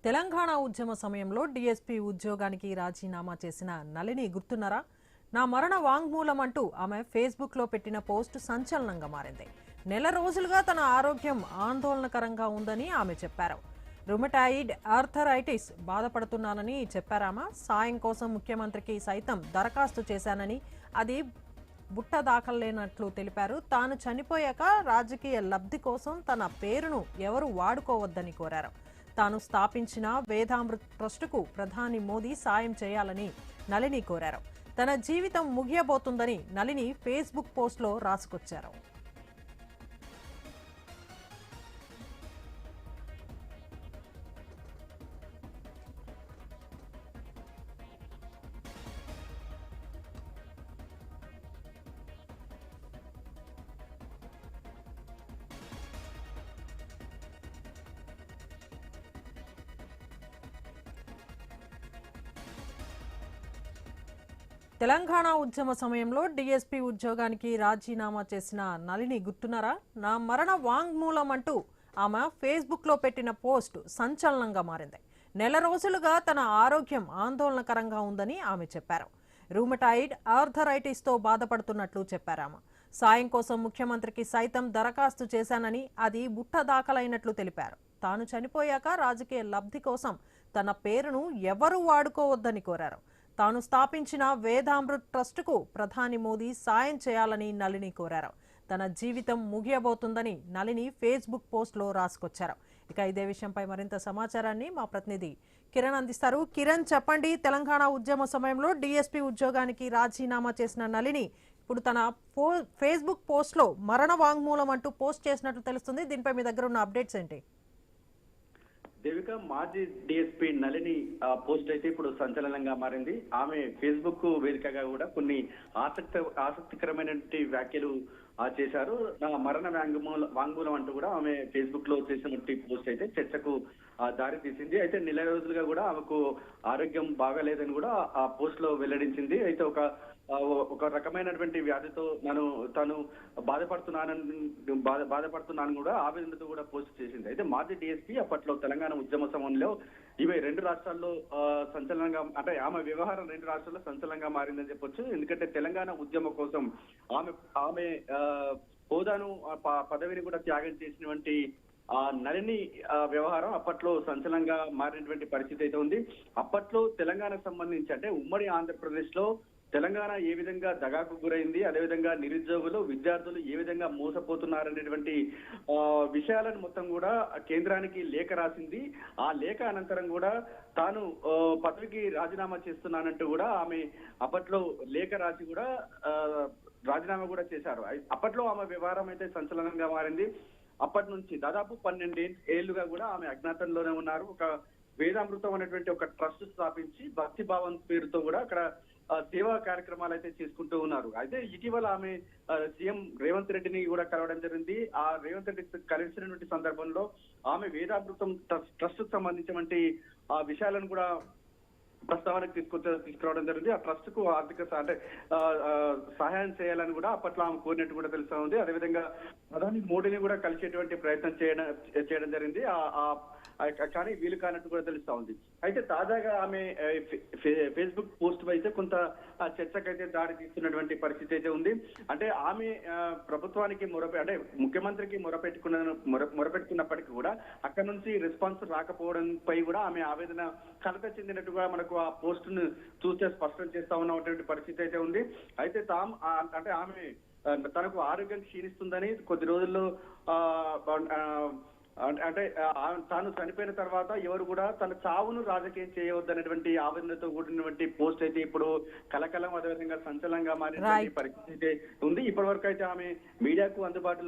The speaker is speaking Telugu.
తెలంగాణ ఉద్యమ సమయంలో డీఎస్పీ ఉద్యోగానికి రాజీనామా చేసిన నళిని గుర్తున్నారా? నా మరణ వాంగ్మూలం అంటూ ఆమె ఫేస్బుక్లో పెట్టిన పోస్ట్ సంచలనంగా మారింది. నెల రోజులుగా తన ఆరోగ్యం ఆందోళనకరంగా ఉందని ఆమె చెప్పారు. రుమటాయిడ్ ఆర్థరైటిస్ బాధపడుతున్నానని చెప్పారామా. సాయం కోసం ముఖ్యమంత్రికి సైతం దరఖాస్తు చేశానని, అది బుట్ట దాఖలేనట్లు తెలిపారు. తాను చనిపోయాక రాజకీయ లబ్ధి కోసం తన పేరును ఎవరు వాడుకోవద్దని కోరారు. తాను స్థాపించిన వేదామృత్ ట్రస్టుకు ప్రధాని మోదీ సాయం చేయాలని నళిని కోరారు. తన జీవితం ముగియబోతుందని నళిని ఫేస్బుక్ పోస్ట్లో రాసుకొచ్చారు. తెలంగాణ ఉద్యమ సమయంలో డీఎస్పీ ఉద్యోగానికి రాజీనామా చేసిన నళిని గుర్తున్నారా? నా మరణ వాంగ్మూలం అంటూ ఆమె ఫేస్బుక్లో పెట్టిన పోస్ట్ సంచలనంగా మారింది. నెల రోజులుగా తన ఆరోగ్యం ఆందోళనకరంగా ఉందని ఆమె చెప్పారు. రూమటాయిడ్ ఆర్థరైటిస్తో బాధపడుతున్నట్లు చెప్పారామె. సాయం కోసం ముఖ్యమంత్రికి సైతం దరఖాస్తు చేశానని, అది బుట్ట దాఖలైనట్లు తెలిపారు. తాను చనిపోయాక రాజకీయ లబ్ధి కోసం తన పేరును ఎవరూ వాడుకోవద్దని కోరారు. తాను స్థాపించిన వేదామృత్ ట్రస్టుకు ప్రధాని మోదీ సాయం చేయాలని నళిని కోరారు. తన జీవితం ముగియబోతుందని నళిని ఫేస్బుక్ పోస్ట్లో రాసుకొచ్చారు. ఇక ఇదే విషయంపై మరింత సమాచారాన్ని మా ప్రతినిధి కిరణ్ అందిస్తారు. కిరణ్, చెప్పండి. తెలంగాణ ఉద్యమ సమయంలో డీఎస్పీ ఉద్యోగానికి రాజీనామా చేసిన నళిని ఇప్పుడు తన ఫేస్బుక్ పోస్ట్లో మరణ వాంగ్మూలం అంటూ పోస్ట్ చేసినట్లు తెలుస్తుంది. దీనిపై మీ దగ్గర ఉన్న అప్డేట్స్ ఏంటి? దేవిక, మాజీ డిఎస్పీ నళిని పోస్ట్ అయితే ఇప్పుడు సంచలనంగా మారింది. ఆమె ఫేస్బుక్ వేదికగా కూడా కొన్ని ఆసక్తికరమైనటువంటి వ్యాఖ్యలు చేశారు. నా మరణ వాంగ్మూలం అంటూ కూడా ఆమె ఫేస్బుక్ లో చేసినటువంటి పోస్ట్ అయితే చర్చకు దారి తీసింది. అయితే నెల రోజులుగా కూడా ఆమెకు ఆరోగ్యం బాగాలేదని కూడా ఆ పోస్ట్ లో వెల్లడించింది. అయితే ఒక రకమైనటువంటి వ్యాధితో తను బాధపడుతున్నాను కూడా ఆవేదనతో కూడా పోస్ట్ చేసింది. అయితే మాజీ డిఎస్పీ అప్పట్లో తెలంగాణ ఉద్యమ సమయంలో ఇవి రెండు రాష్ట్రాల్లో సంచలనంగా, అంటే ఆమె వ్యవహారం రెండు రాష్ట్రాల్లో సంచలనంగా మారిందని చెప్పొచ్చు. ఎందుకంటే తెలంగాణ ఉద్యమం కోసం ఆమె హోదాను పదవిని కూడా త్యాగం చేసినటువంటి నళిని వ్యవహారం అప్పట్లో సంచలనంగా మారినటువంటి పరిస్థితి అయితే ఉంది. అప్పట్లో తెలంగాణకు సంబంధించి, అంటే ఉమ్మడి ఆంధ్రప్రదేశ్ లో తెలంగాణ ఏ విధంగా దగాకు గురైంది, అదేవిధంగా నిరుద్యోగులు విద్యార్థులు ఏ విధంగా మోసపోతున్నారనేటువంటి విషయాలను మొత్తం కూడా కేంద్రానికి లేఖ రాసింది. ఆ లేఖ అనంతరం కూడా తాను పదవికి రాజీనామా చేస్తున్నానంటూ కూడా ఆమె అప్పట్లో లేఖ రాసి కూడా రాజీనామా కూడా చేశారు. అప్పట్లో ఆమె వ్యవహారం అయితే సంచలనంగా మారింది. అప్పటి నుంచి దాదాపు 12 ఏళ్లుగా కూడా ఆమె అజ్ఞాతంలోనే ఉన్నారు. ఒక వేదామృతం అనేటువంటి ఒక ట్రస్ట్ స్థాపించి భక్తి భావం పేరుతో కూడా అక్కడ సేవా కార్యక్రమాలు అయితే చేసుకుంటూ ఉన్నారు. అయితే ఇటీవల ఆమె సీఎం రేవంత్ రెడ్డిని కూడా కలవడం జరిగింది. ఆ రేవంత్ రెడ్డి కలిసినటువంటి సందర్భంలో ఆమె వేదామృతం ట్రస్ట్ కు సంబంధించినటువంటి ఆ విషయాలను కూడా ప్రస్తావనకు తీసుకురావడం జరిగింది. ఆ ట్రస్ట్ కు ఆర్థిక సహాయం చేయాలని కూడా అప్పట్లో ఆమె కోరినట్టు కూడా తెలుస్తా ఉంది. అదేవిధంగా ప్రధాని మోడీని కూడా కలిసేటువంటి ప్రయత్నం చేయడం జరిగింది. కానీ వీలు కానట్టు కూడా తెలుస్తా ఉంది. అయితే తాజాగా ఆమె ఫేస్బుక్ పోస్ట్ అయితే కొంత చర్చకైతే దారి తీస్తున్నటువంటి పరిస్థితి అయితే ఉంది. అంటే ఆమె ప్రభుత్వానికి అంటే ముఖ్యమంత్రికి మొరపెట్టుకున్నప్పటికీ కూడా అక్కడ నుంచి రెస్పాన్స్ రాకపోవడంపై కూడా ఆమె ఆవేదన కలత చెందినట్టుగా మనకు ఆ పోస్ట్ ను చూస్తే స్పష్టం చేస్తా ఉన్నటువంటి పరిస్థితి అయితే ఉంది. అయితే అంటే ఆమె తనకు ఆరోగ్యం క్షీణిస్తుందని కొద్ది రోజుల్లో అంటే తాను చనిపోయిన తర్వాత ఎవరు కూడా తన చావును రాజకీయం చేయవద్దనేటువంటి ఆవేదనతో కూడినటువంటి పోస్ట్ అయితే ఇప్పుడు కలకలం, అదేవిధంగా సంచలనంగా మారినటువంటి పరిస్థితి అయితే ఉంది. ఇప్పటి వరకు అయితే ఆమె మీడియాకు అందుబాటులో